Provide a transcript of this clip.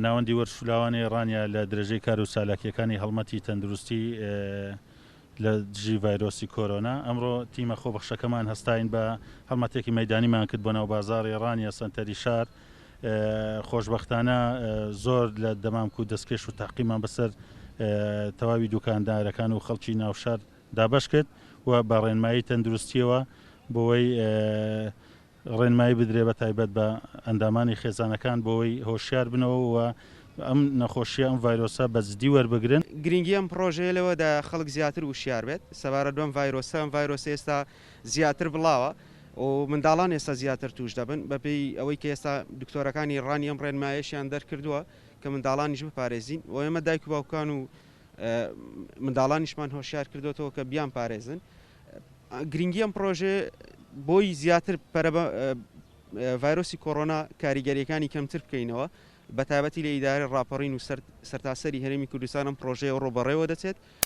ناوەندی وەرشولاوانی ڕانیا لە درێژەی کار و سالاکیەکانی هەڵمەتی تەندروستی لە دژی ڤایرۆسی کۆرۆنا. ئەمڕۆ تیمە خۆبەخشەکەمان هەستاین بە هەڵمەتێکی مەیدانیمان کرد بۆ ناو بازاڕی ڕانیا سەنتەری شار. خۆشببختانە زۆر لە دەمامک و دەستکێش و تاقیمان بەسەر تەواوی دوکاندارەکان و خەڵکی ناوشار دابش کرد و بە ڕێنمایی تەندروستیەوە بۆەوەی ڕێنمایی بدرێ بە تایبەت بە ئەندامانی خێزانەکان بۆەوەی هۆشیار بنەوە و ئەم نەخۆشیە ئەم ڤایرۆسە بەجددی وەربگرن. گرنگی ئەم پرۆژەیەوەدا خەڵک زیاتر وشیار بێت سەبارە دوم ڤایرۆسە. ئەم ڤایرۆسە ئێستا زیاتر بڵاوە و منداڵان ئێستا زیاتر توش دەبن بەپێی ئەوەی کە ئێستا دکتۆرەکانی ڕانی ئەم ڕێنمایشیان دەرکردووە کە منداڵانیش بپارێزین و ئێمە دایک و باوکان و منداڵانیشمان هۆشیار کردوەوە کە بیان پارێزن. گرنگی ئەم پرۆژێ بۆی زیاتر ڤایرۆسی کۆڕۆنا کاریگەریەکانی کەمتر بکەینەوە بە تایبەتی لە ئیدارە ڕاپەڕین و سەرتاسەری هەرێمی کوردستان ئەم پرۆژەیە ڕۆبەڕێوە دەچێت.